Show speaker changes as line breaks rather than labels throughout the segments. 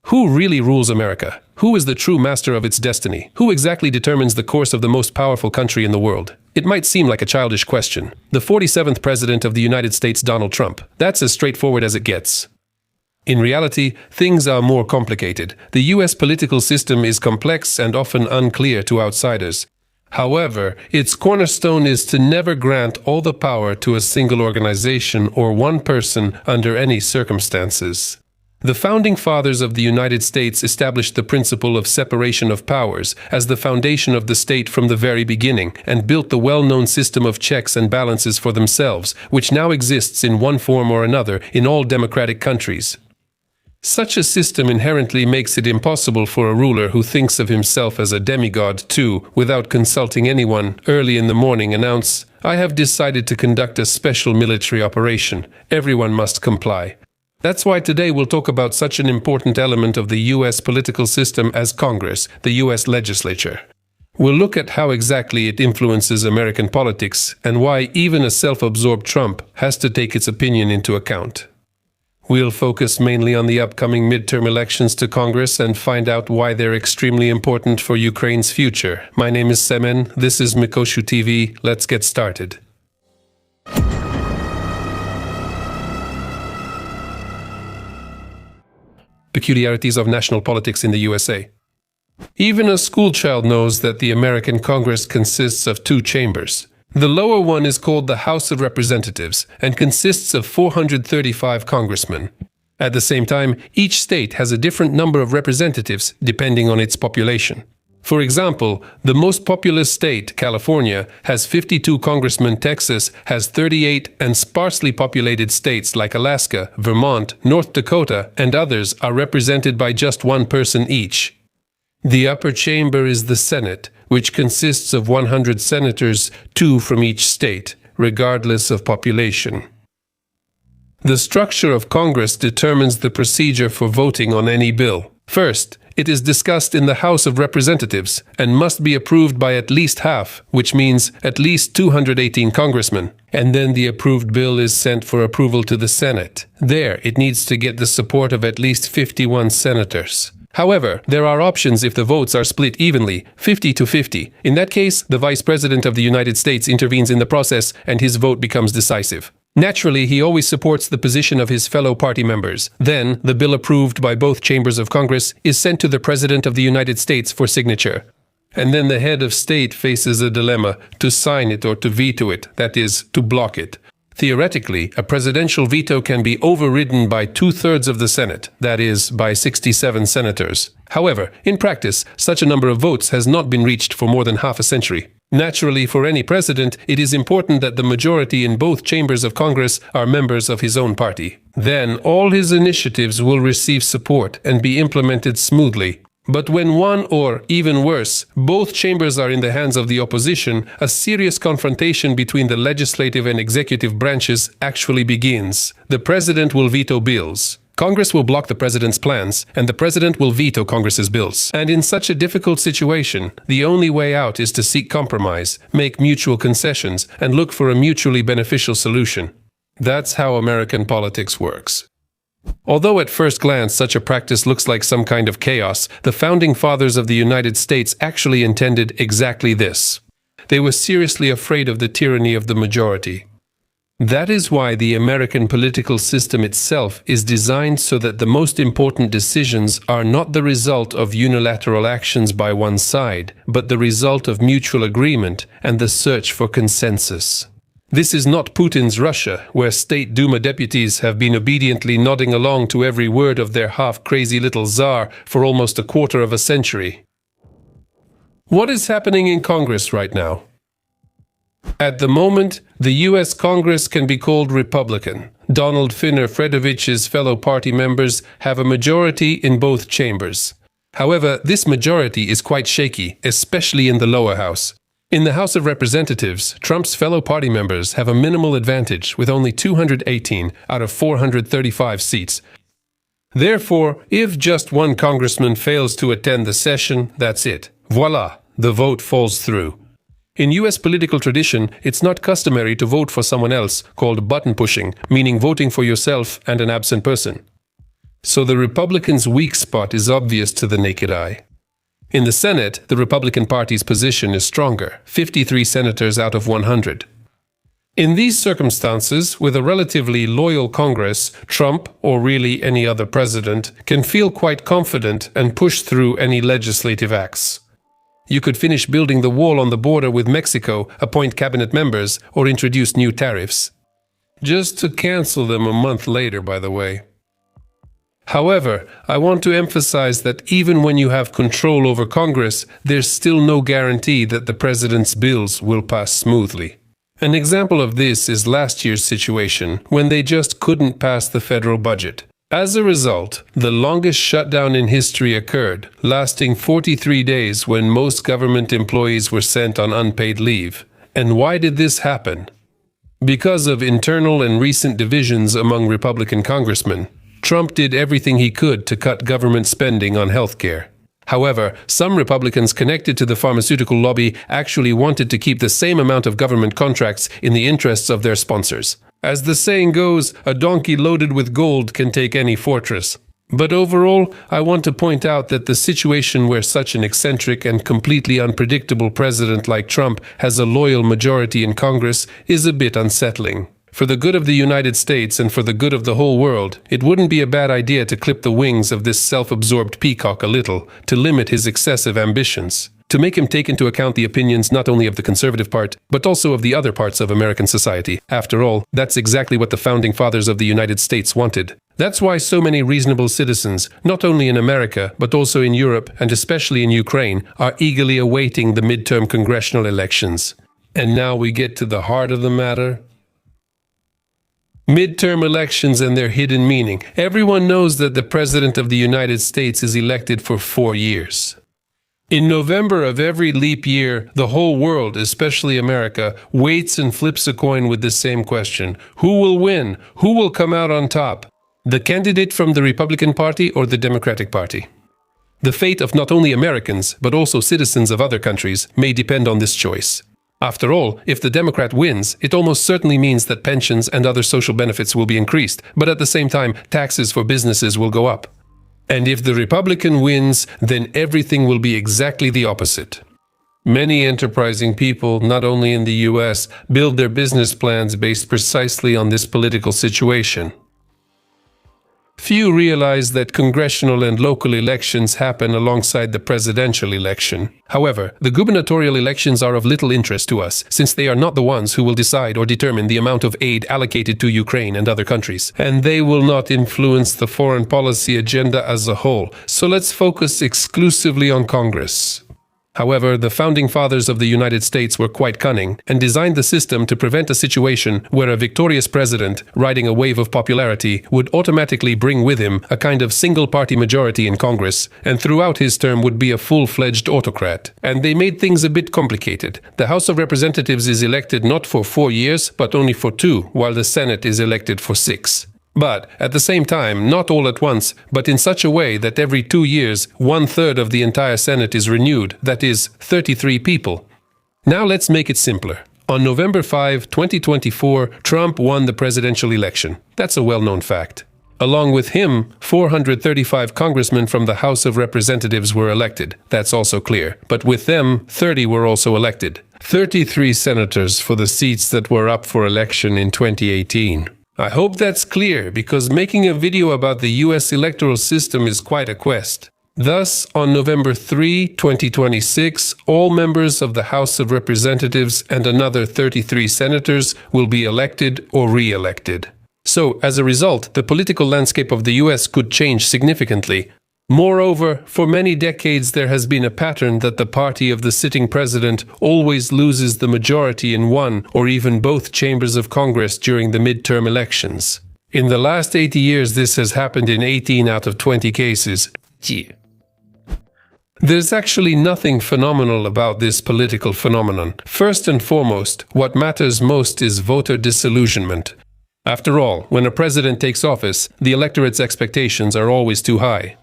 Who really rules America? Who is the true master of its destiny? Who exactly determines the course of the most powerful country in the world? It might seem like a childish question. The 47th President of the United States, Donald Trump. That's as straightforward as it gets. In reality, things are more complicated. The US political system is complex and often unclear to outsiders. However, its cornerstone is to never grant all the power to a single organization or one person under any circumstances. The founding fathers of the United States established the principle of separation of powers as the foundation of the state from the very beginning and built the well-known system of checks and balances for themselves, which now exists in one form or another in all democratic countries. Such a system inherently makes it impossible for a ruler who thinks of himself as a demigod to, without consulting anyone, early in the morning announce, "I have decided to conduct a special military operation. Everyone must comply." That's why today we'll talk about such an important element of the US political system as Congress, the US legislature. We'll look at how exactly it influences American politics and why even a self-absorbed Trump has to take its opinion into account. We'll focus mainly on the upcoming midterm elections to Congress and find out why they're extremely important for Ukraine's future. My name is Semen, this is Mikoshu TV, let's get started. Peculiarities of national politics in the USA. Even a schoolchild knows that the American Congress consists of two chambers. The lower one is called the House of Representatives and consists of 435 congressmen. At the same time, each state has a different number of representatives depending on its population. For example, the most populous state, California, has 52 congressmen, Texas has 38, and sparsely populated states like Alaska, Vermont, North Dakota, and others are represented by just one person each. The upper chamber is the Senate, which consists of 100 senators, 2 from each state, regardless of population. The structure of Congress determines the procedure for voting on any bill. First, it is discussed in the House of Representatives and must be approved by at least half, which means at least 218 congressmen. And then the approved bill is sent for approval to the Senate. There, it needs to get the support of at least 51 senators. However, there are options if the votes are split evenly, 50 to 50. In that case, the Vice President of the United States intervenes in the process and his vote becomes decisive. Naturally, he always supports the position of his fellow party members. Then, the bill approved by both chambers of Congress is sent to the President of the United States for signature. And then the head of state faces a dilemma to sign it or to veto it, that is, to block it. Theoretically, a presidential veto can be overridden by 2/3 of the Senate, that is, by 67 senators. However, in practice, such a number of votes has not been reached for more than half a century. Naturally, for any president, it is important that the majority in both chambers of Congress are members of his own party. Then, all his initiatives will receive support and be implemented smoothly. But when one, or even worse, both chambers are in the hands of the opposition, a serious confrontation between the legislative and executive branches actually begins. The president will veto bills. Congress will block the president's plans, and the president will veto Congress's bills. And in such a difficult situation, the only way out is to seek compromise, make mutual concessions, and look for a mutually beneficial solution. That's how American politics works. Although at first glance such a practice looks like some kind of chaos, the founding fathers of the United States actually intended exactly this. They were seriously afraid of the tyranny of the majority. That is why the American political system itself is designed so that the most important decisions are not the result of unilateral actions by one side, but the result of mutual agreement and the search for consensus. This is not Putin's Russia, where State Duma deputies have been obediently nodding along to every word of their half-crazy little czar for almost a quarter of a century. What is happening in Congress right now? At the moment, the US Congress can be called Republican. Donald Finner-Fredovich's fellow party members have a majority in both chambers. However, this majority is quite shaky, especially in the lower house. In the House of Representatives, Trump's fellow party members have a minimal advantage with only 218 out of 435 seats. Therefore, if just one congressman fails to attend the session, that's it. Voila, the vote falls through. In US political tradition, it's not customary to vote for someone else, called button pushing, meaning voting for yourself and an absent person. So the Republicans' weak spot is obvious to the naked eye. In the Senate, the Republican Party's position is stronger, 53 senators out of 100. In these circumstances, with a relatively loyal Congress, Trump, or really any other president, can feel quite confident and push through any legislative acts. You could finish building the wall on the border with Mexico, appoint cabinet members, or introduce new tariffs. Just to cancel them a month later, by the way. However, I want to emphasize that even when you have control over Congress, there's still no guarantee that the president's bills will pass smoothly. An example of this is last year's situation, when they just couldn't pass the federal budget. As a result, the longest shutdown in history occurred, lasting 43 days when most government employees were sent on unpaid leave. And why did this happen? Because of internal and recent divisions among Republican congressmen. Trump did everything he could to cut government spending on healthcare. However, some Republicans connected to the pharmaceutical lobby actually wanted to keep the same amount of government contracts in the interests of their sponsors. As the saying goes, a donkey loaded with gold can take any fortress. But overall, I want to point out that the situation where such an eccentric and completely unpredictable president like Trump has a loyal majority in Congress is a bit unsettling. For the good of the United States and for the good of the whole world, it wouldn't be a bad idea to clip the wings of this self-absorbed peacock a little, to limit his excessive ambitions, to make him take into account the opinions not only of the conservative part, but also of the other parts of American society. After all, that's exactly what the founding fathers of the United States wanted. That's why so many reasonable citizens, not only in America, but also in Europe and especially in Ukraine, are eagerly awaiting the midterm congressional elections. And now we get to the heart of the matter. Midterm elections and their hidden meaning. Everyone knows that the President of the United States is elected for 4 years. In November of every leap year, the whole world, especially America, waits and flips a coin with the same question. Who will win? Who will come out on top? The candidate from the Republican Party or the Democratic Party? The fate of not only Americans, but also citizens of other countries may depend on this choice. After all, if the Democrat wins, it almost certainly means that pensions and other social benefits will be increased, but at the same time, taxes for businesses will go up. And if the Republican wins, then everything will be exactly the opposite. Many enterprising people, not only in the US, build their business plans based precisely on this political situation. Few realize that congressional and local elections happen alongside the presidential election. However, the gubernatorial elections are of little interest to us, since they are not the ones who will decide or determine the amount of aid allocated to Ukraine and other countries. And they will not influence the foreign policy agenda as a whole, so let's focus exclusively on Congress. However, the founding fathers of the United States were quite cunning and designed the system to prevent a situation where a victorious president, riding a wave of popularity, would automatically bring with him a kind of single-party majority in Congress, and throughout his term would be a full-fledged autocrat. And they made things a bit complicated. The House of Representatives is elected not for 4 years, but only for 2, while the Senate is elected for 6. But, at the same time, not all at once, but in such a way that every 2 years, 1/3 of the entire Senate is renewed, that is, 33 people. Now let's make it simpler. On November 5, 2024, Trump won the presidential election. That's a well-known fact. Along with him, 435 congressmen from the House of Representatives were elected. That's also clear. But with them, 30 were also elected. 33 senators for the seats that were up for election in 2018. I hope that's clear, because making a video about the US electoral system is quite a quest. Thus, on November 3, 2026, all members of the House of Representatives and another 33 senators will be elected or re-elected. So, as a result, the political landscape of the US could change significantly. Moreover, for many decades there has been a pattern that the party of the sitting president always loses the majority in one or even both chambers of Congress during the midterm elections. In the last 80 years this has happened in 18 out of 20 cases. There's actually nothing phenomenal about this political phenomenon. First and foremost, what matters most is voter disillusionment. After all, when a president takes office, the electorate's expectations are always too high.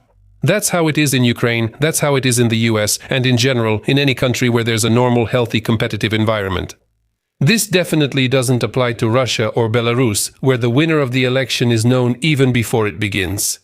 That's how it is in Ukraine, that's how it is in the US, and in general, in any country where there's a normal, healthy, competitive environment. This definitely doesn't apply to Russia or Belarus, where the winner of the election is known even before it begins.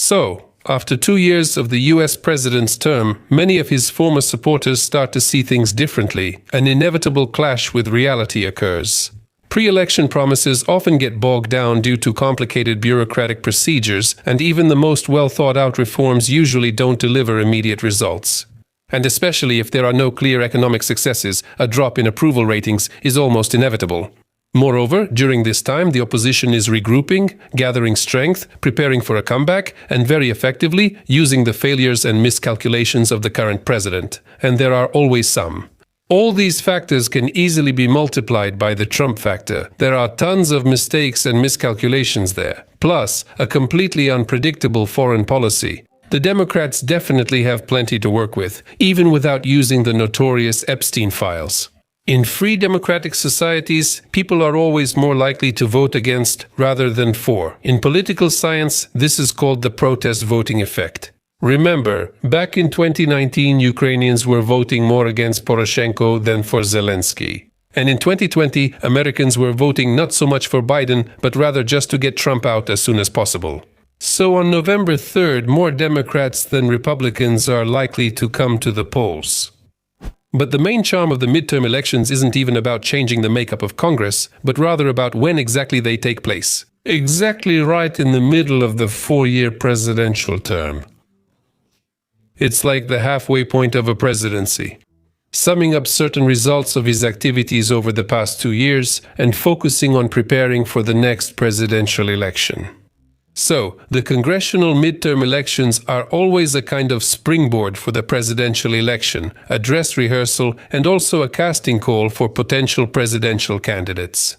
So, after 2 years of the US president's term, many of his former supporters start to see things differently. An inevitable clash with reality occurs. Pre-election promises often get bogged down due to complicated bureaucratic procedures, and even the most well-thought-out reforms usually don't deliver immediate results. And especially if there are no clear economic successes, a drop in approval ratings is almost inevitable. Moreover, during this time, the opposition is regrouping, gathering strength, preparing for a comeback, and very effectively using the failures and miscalculations of the current president. And there are always some. All these factors can easily be multiplied by the Trump factor. There are tons of mistakes and miscalculations there, plus a completely unpredictable foreign policy. The Democrats definitely have plenty to work with, even without using the notorious Epstein files. In free democratic societies, people are always more likely to vote against rather than for. In political science, this is called the protest voting effect. Remember, back in 2019, Ukrainians were voting more against Poroshenko than for Zelensky. And in 2020, Americans were voting not so much for Biden, but rather just to get Trump out as soon as possible. So on November 3rd, more Democrats than Republicans are likely to come to the polls. But the main charm of the midterm elections isn't even about changing the makeup of Congress, but rather about when exactly they take place. Exactly right in the middle of the 4-year presidential term. It's like the halfway point of a presidency, summing up certain results of his activities over the past 2 years and focusing on preparing for the next presidential election. So, the congressional midterm elections are always a kind of springboard for the presidential election, a dress rehearsal, and also a casting call for potential presidential candidates.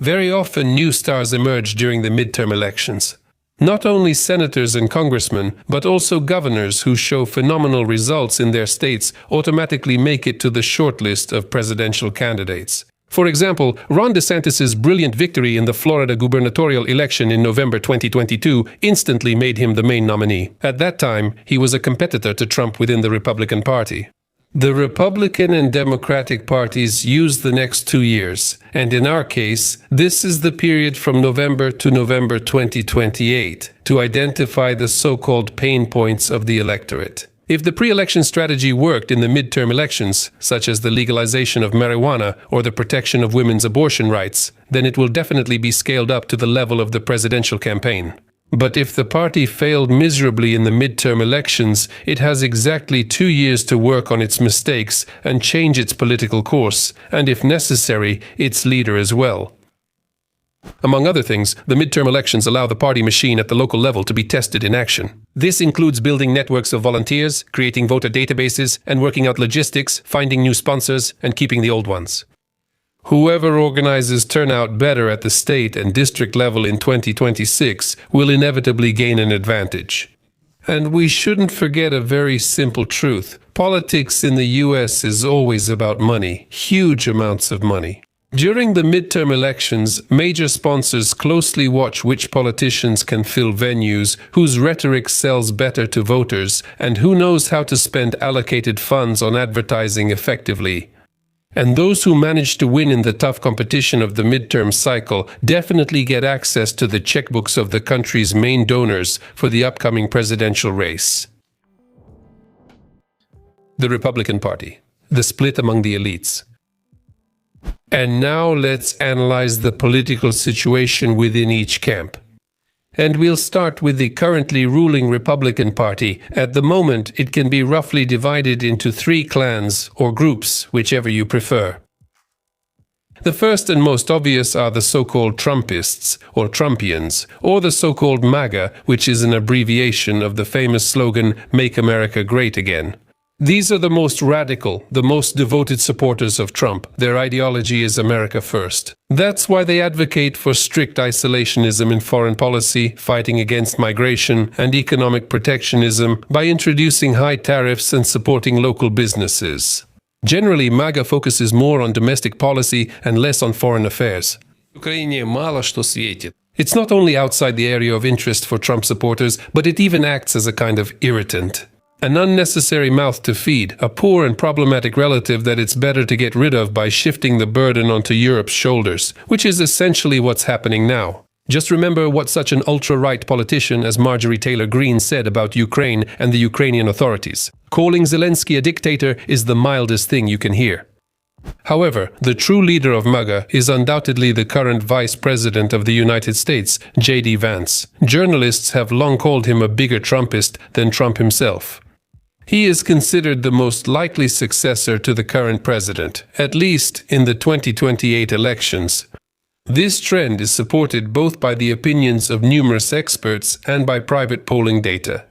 Very often new stars emerge during the midterm elections. Not only senators and congressmen, but also governors who show phenomenal results in their states automatically make it to the shortlist of presidential candidates. For example, Ron DeSantis' brilliant victory in the Florida gubernatorial election in November 2022 instantly made him the main nominee. At that time, he was a competitor to Trump within the Republican Party. The Republican and Democratic parties use the next 2 years, and in our case, this is the period from November to November 2028, to identify the so-called pain points of the electorate. If the pre-election strategy worked in the midterm elections, such as the legalization of marijuana or the protection of women's abortion rights, then it will definitely be scaled up to the level of the presidential campaign. But if the party failed miserably in the midterm elections, it has exactly 2 years to work on its mistakes and change its political course, and if necessary, its leader as well. Among other things, the midterm elections allow the party machine at the local level to be tested in action. This includes building networks of volunteers, creating voter databases, and working out logistics, finding new sponsors, and keeping the old ones. Whoever organizes turnout better at the state and district level in 2026 will inevitably gain an advantage. And we shouldn't forget a very simple truth. Politics in the US is always about money, huge amounts of money. During the midterm elections, major sponsors closely watch which politicians can fill venues, whose rhetoric sells better to voters, and who knows how to spend allocated funds on advertising effectively. And those who manage to win in the tough competition of the midterm cycle definitely get access to the checkbooks of the country's main donors for the upcoming presidential race. The Republican Party, the split among the elites. And now let's analyze the political situation within each camp. And we'll start with the currently ruling Republican Party. At the moment, it can be roughly divided into 3 clans or groups, whichever you prefer. The first and most obvious are the so-called Trumpists, or Trumpians, or the so-called MAGA, which is an abbreviation of the famous slogan, "Make America Great Again." These are the most radical, the most devoted supporters of Trump. Their ideology is America first. That's why they advocate for strict isolationism in foreign policy, fighting against migration and economic protectionism by introducing high tariffs and supporting local businesses. Generally, MAGA focuses more on domestic policy and less on foreign affairs. It's not only outside the area of interest for Trump supporters, but it even acts as a kind of irritant. An unnecessary mouth to feed, a poor and problematic relative that it's better to get rid of by shifting the burden onto Europe's shoulders, which is essentially what's happening now. Just remember what such an ultra-right politician as Marjorie Taylor Greene said about Ukraine and the Ukrainian authorities. Calling Zelensky a dictator is the mildest thing you can hear. However, the true leader of MAGA is undoubtedly the current Vice President of the United States, J.D. Vance. Journalists have long called him a bigger Trumpist than Trump himself. He is considered the most likely successor to the current president, at least in the 2028 elections. This trend is supported both by the opinions of numerous experts and by private polling data.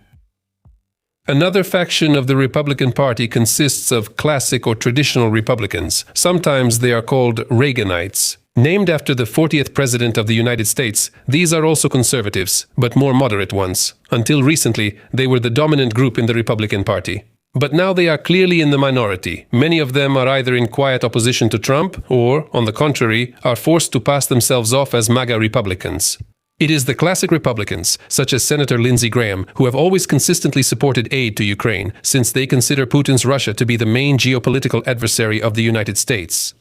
Another faction of the Republican Party consists of classic or traditional Republicans. Sometimes they are called Reaganites. Named after the 40th President of the United States, these are also conservatives, but more moderate ones. Until recently, they were the dominant group in the Republican Party. But now they are clearly in the minority. Many of them are either in quiet opposition to Trump or, on the contrary, are forced to pass themselves off as MAGA Republicans. It is the classic Republicans, such as Senator Lindsey Graham, who have always consistently supported aid to Ukraine, since they consider Putin's Russia to be the main geopolitical adversary of the United States.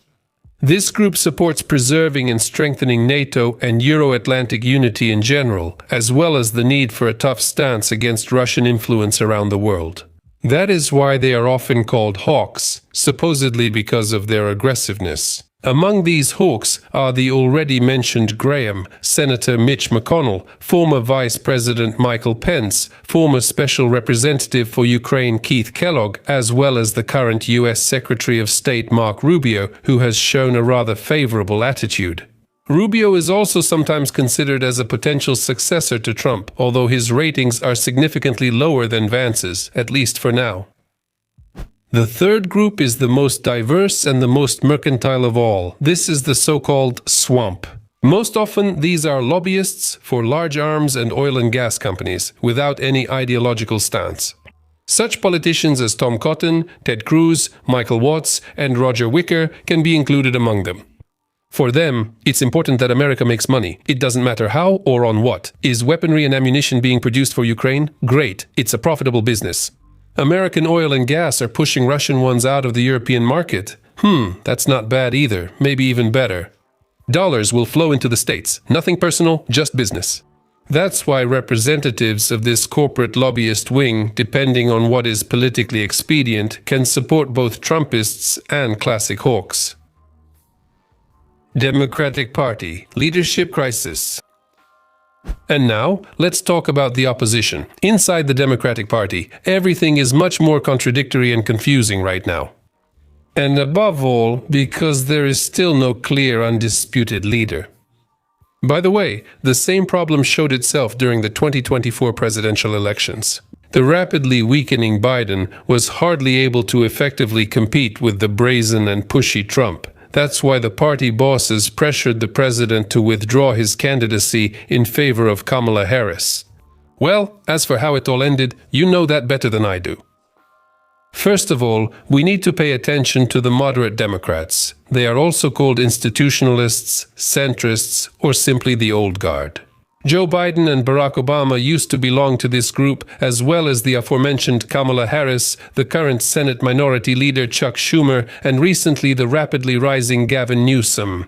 This group supports preserving and strengthening NATO and Euro-Atlantic unity in general, as well as the need for a tough stance against Russian influence around the world. That is why they are often called hawks, supposedly because of their aggressiveness. Among these hawks are the already mentioned Graham, Senator Mitch McConnell, former Vice President Michael Pence, former Special Representative for Ukraine Keith Kellogg, as well as the current U.S. Secretary of State Mark Rubio, who has shown a rather favorable attitude. Rubio is also sometimes considered as a potential successor to Trump, although his ratings are significantly lower than Vance's, at least for now. The third group is the most diverse and the most mercantile of all. This is the so-called swamp. Most often, these are lobbyists for large arms and oil and gas companies, without any ideological stance. Such politicians as Tom Cotton, Ted Cruz, Michael Watts, and Roger Wicker can be included among them. For them, it's important that America makes money. It doesn't matter how or on what. Is weaponry and ammunition being produced for Ukraine? Great, it's a profitable business. American oil and gas are pushing Russian ones out of the European market. That's not bad either, maybe even better. Dollars will flow into the States. Nothing personal, just business. That's why representatives of this corporate lobbyist wing, depending on what is politically expedient, can support both Trumpists and classic hawks. Democratic Party leadership crisis. And now, let's talk about the opposition. Inside the Democratic Party, everything is much more contradictory and confusing right now. And above all, because there is still no clear, undisputed leader. By the way, the same problem showed itself during the 2024 presidential elections. The rapidly weakening Biden was hardly able to effectively compete with the brazen and pushy Trump. That's why the party bosses pressured the president to withdraw his candidacy in favor of Kamala Harris. Well, as for how it all ended, you know that better than I do. First of all, we need to pay attention to the moderate Democrats. They are also called institutionalists, centrists, or simply the old guard. Joe Biden and Barack Obama used to belong to this group, as well as the aforementioned Kamala Harris, the current Senate Minority Leader Chuck Schumer, and recently the rapidly rising Gavin Newsom.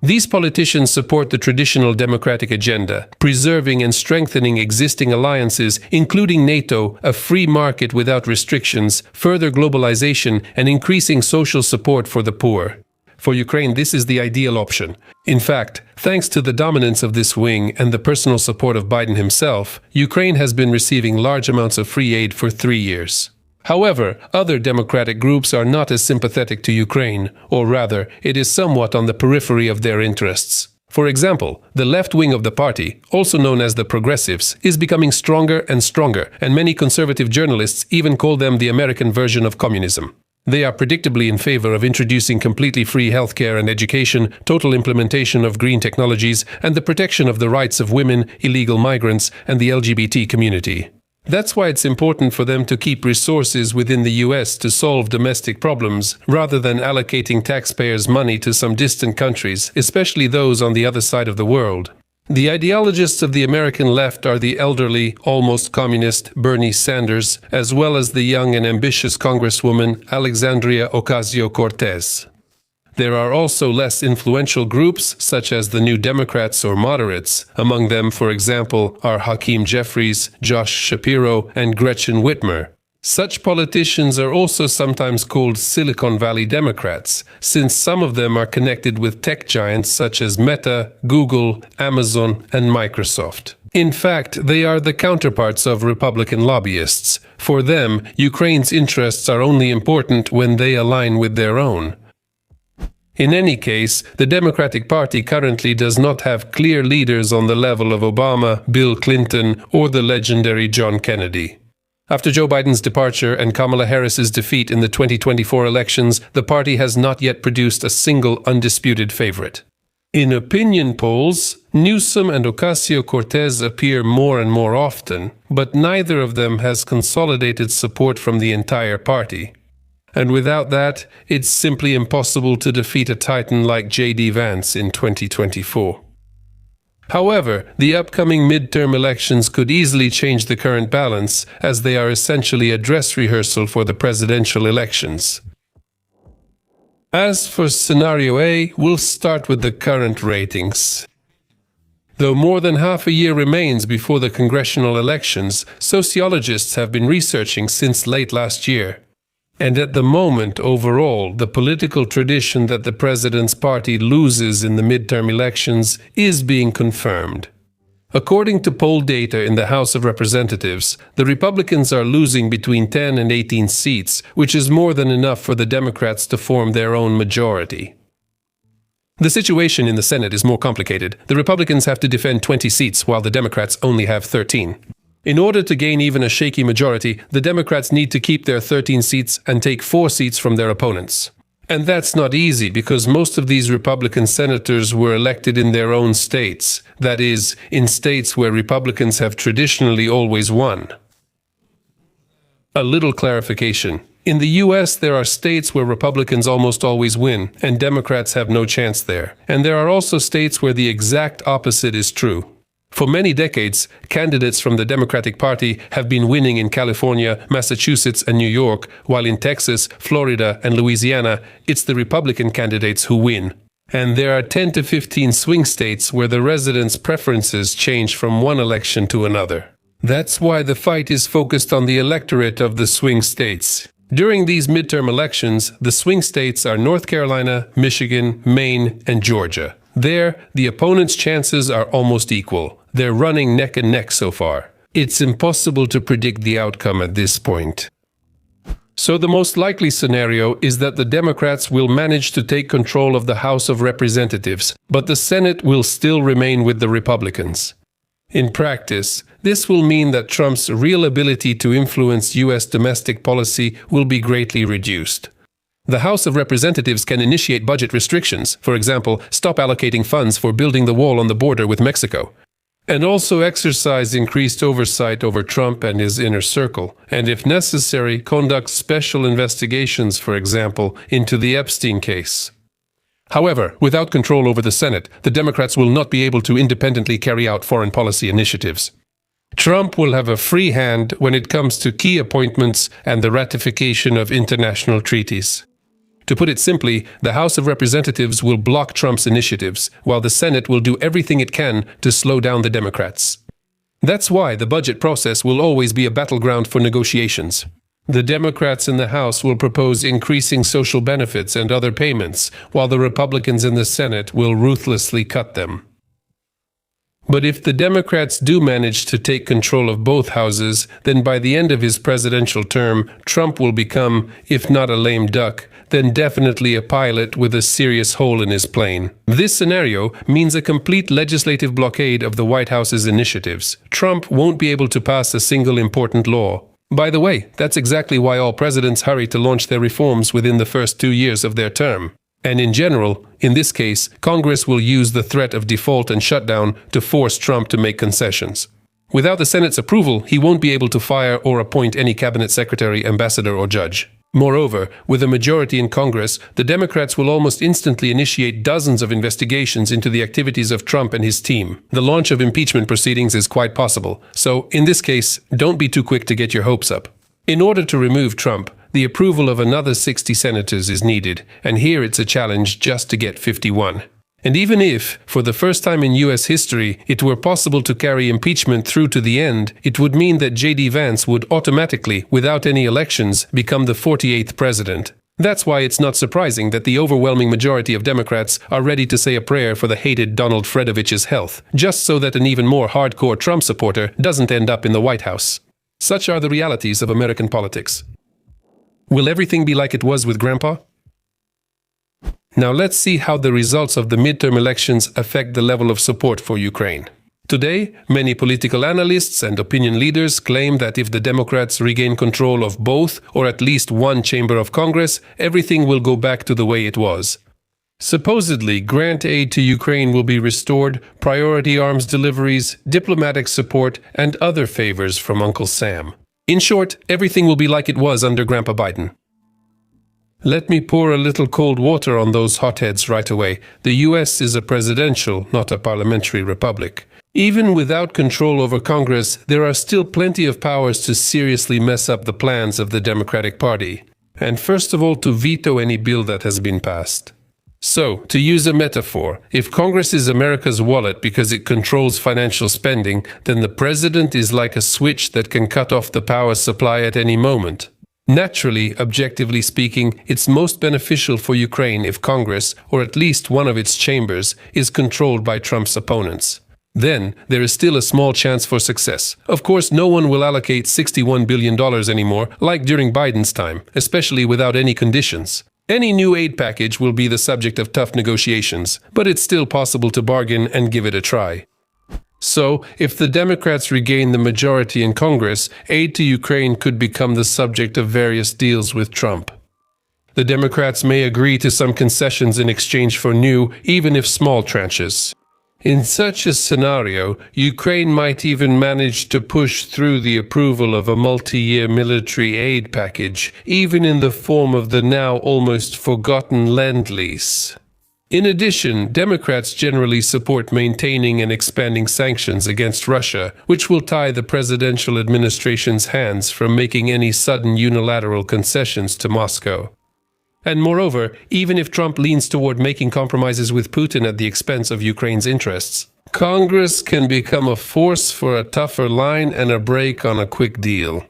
These politicians support the traditional democratic agenda, preserving and strengthening existing alliances, including NATO, a free market without restrictions, further globalization, and increasing social support for the poor. For Ukraine, this is the ideal option. In fact, thanks to the dominance of this wing and the personal support of Biden himself, Ukraine has been receiving large amounts of free aid for 3 years. However, other democratic groups are not as sympathetic to Ukraine, or rather, it is somewhat on the periphery of their interests. For example, the left wing of the party, also known as the Progressives, is becoming stronger and stronger, and many conservative journalists even call them the American version of communism. They are predictably in favor of introducing completely free healthcare and education, total implementation of green technologies, and the protection of the rights of women, illegal migrants, and the LGBT community. That's why it's important for them to keep resources within the US to solve domestic problems, rather than allocating taxpayers' money to some distant countries, especially those on the other side of the world. The ideologists of the American left are the elderly, almost communist Bernie Sanders, as well as the young and ambitious Congresswoman Alexandria Ocasio-Cortez. There are also less influential groups, such as the New Democrats or moderates. Among them, for example, are Hakeem Jeffries, Josh Shapiro, and Gretchen Whitmer. Such politicians are also sometimes called Silicon Valley Democrats, since some of them are connected with tech giants such as Meta, Google, Amazon, and Microsoft. In fact, they are the counterparts of Republican lobbyists. For them, Ukraine's interests are only important when they align with their own. In any case, the Democratic Party currently does not have clear leaders on the level of Obama, Bill Clinton, or the legendary John Kennedy. After Joe Biden's departure and Kamala Harris's defeat in the 2024 elections, the party has not yet produced a single undisputed favorite. In opinion polls, Newsom and Ocasio-Cortez appear more and more often, but neither of them has consolidated support from the entire party. And without that, it's simply impossible to defeat a titan like J.D. Vance in 2024. However, the upcoming midterm elections could easily change the current balance, as they are essentially a dress rehearsal for the presidential elections. As for Scenario A, we'll start with the current ratings. Though more than half a year remains before the congressional elections, sociologists have been researching since late last year. And at the moment, overall, the political tradition that the president's party loses in the midterm elections is being confirmed. According to poll data in the House of Representatives, the Republicans are losing between 10 and 18 seats, which is more than enough for the Democrats to form their own majority. The situation in the Senate is more complicated. The Republicans have to defend 20 seats, while the Democrats only have 13. In order to gain even a shaky majority, the Democrats need to keep their 13 seats and take 4 seats from their opponents. And that's not easy because most of these Republican senators were elected in their own states, that is, in states where Republicans have traditionally always won. A little clarification. In the US, there are states where Republicans almost always win, and Democrats have no chance there. And there are also states where the exact opposite is true. For many decades, candidates from the Democratic Party have been winning in California, Massachusetts, and New York, while in Texas, Florida, and Louisiana, it's the Republican candidates who win. And there are 10 to 15 swing states where the residents' preferences change from one election to another. That's why the fight is focused on the electorate of the swing states. During these midterm elections, the swing states are North Carolina, Michigan, Maine, and Georgia. There, the opponents' chances are almost equal. They're running neck and neck so far. It's impossible to predict the outcome at this point. So the most likely scenario is that the Democrats will manage to take control of the House of Representatives, but the Senate will still remain with the Republicans. In practice, this will mean that Trump's real ability to influence U.S. domestic policy will be greatly reduced. The House of Representatives can initiate budget restrictions, for example, stop allocating funds for building the wall on the border with Mexico, and also exercise increased oversight over Trump and his inner circle, and if necessary, conduct special investigations, for example, into the Epstein case. However, without control over the Senate, the Democrats will not be able to independently carry out foreign policy initiatives. Trump will have a free hand when it comes to key appointments and the ratification of international treaties. To put it simply, the House of Representatives will block Trump's initiatives, while the Senate will do everything it can to slow down the Democrats. That's why the budget process will always be a battleground for negotiations. The Democrats in the House will propose increasing social benefits and other payments, while the Republicans in the Senate will ruthlessly cut them. But if the Democrats do manage to take control of both houses, then by the end of his presidential term, Trump will become, if not a lame duck, then definitely a pilot with a serious hole in his plane. This scenario means a complete legislative blockade of the White House's initiatives. Trump won't be able to pass a single important law. By the way, that's exactly why all presidents hurry to launch their reforms within the first 2 years of their term. And in general, in this case, Congress will use the threat of default and shutdown to force Trump to make concessions. Without the Senate's approval, he won't be able to fire or appoint any cabinet secretary, ambassador, or judge. Moreover, with a majority in Congress, the Democrats will almost instantly initiate dozens of investigations into the activities of Trump and his team. The launch of impeachment proceedings is quite possible, so in this case, don't be too quick to get your hopes up. In order to remove Trump, the approval of another 60 senators is needed, and here it's a challenge just to get 51. And even if, for the first time in US history, it were possible to carry impeachment through to the end, it would mean that J.D. Vance would automatically, without any elections, become the 48th president. That's why it's not surprising that the overwhelming majority of Democrats are ready to say a prayer for the hated Donald Fredovich's health, just so that an even more hardcore Trump supporter doesn't end up in the White House. Such are the realities of American politics. Will everything be like it was with Grandpa? Now let's see how the results of the midterm elections affect the level of support for Ukraine. Today, many political analysts and opinion leaders claim that if the Democrats regain control of both or at least one chamber of Congress, everything will go back to the way it was. Supposedly, grant aid to Ukraine will be restored, priority arms deliveries, diplomatic support, and other favors from Uncle Sam. In short, everything will be like it was under Grandpa Biden. Let me pour a little cold water on those hotheads right away. The US is a presidential, not a parliamentary republic. Even without control over Congress, there are still plenty of powers to seriously mess up the plans of the Democratic Party. And first of all, to veto any bill that has been passed. So, to use a metaphor, if Congress is America's wallet because it controls financial spending, then the president is like a switch that can cut off the power supply at any moment. Naturally, objectively speaking, it's most beneficial for Ukraine if Congress, or at least one of its chambers, is controlled by Trump's opponents. Then, there is still a small chance for success. Of course, no one will allocate $61 billion anymore, like during Biden's time, especially without any conditions. Any new aid package will be the subject of tough negotiations, but it's still possible to bargain and give it a try. So, if the Democrats regain the majority in Congress, aid to Ukraine could become the subject of various deals with Trump. The Democrats may agree to some concessions in exchange for new, even if small tranches. In such a scenario, Ukraine might even manage to push through the approval of a multi-year military aid package, even in the form of the now almost forgotten Lend-Lease. In addition, Democrats generally support maintaining and expanding sanctions against Russia, which will tie the presidential administration's hands from making any sudden unilateral concessions to Moscow. And moreover, even if Trump leans toward making compromises with Putin at the expense of Ukraine's interests, Congress can become a force for a tougher line and a break on a quick deal.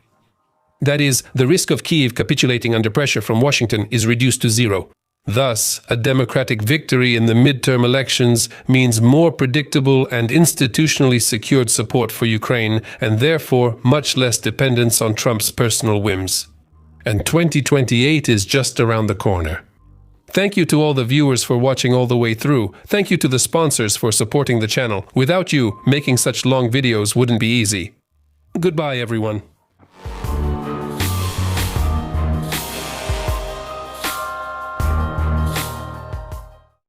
That is, the risk of Kyiv capitulating under pressure from Washington is reduced to zero. Thus, a Democratic victory in the midterm elections means more predictable and institutionally secured support for Ukraine, and therefore much less dependence on Trump's personal whims. And 2028 is just around the corner. Thank you to all the viewers for watching all the way through. Thank you to the sponsors for supporting the channel. Without you, making such long videos wouldn't be easy. Goodbye, everyone.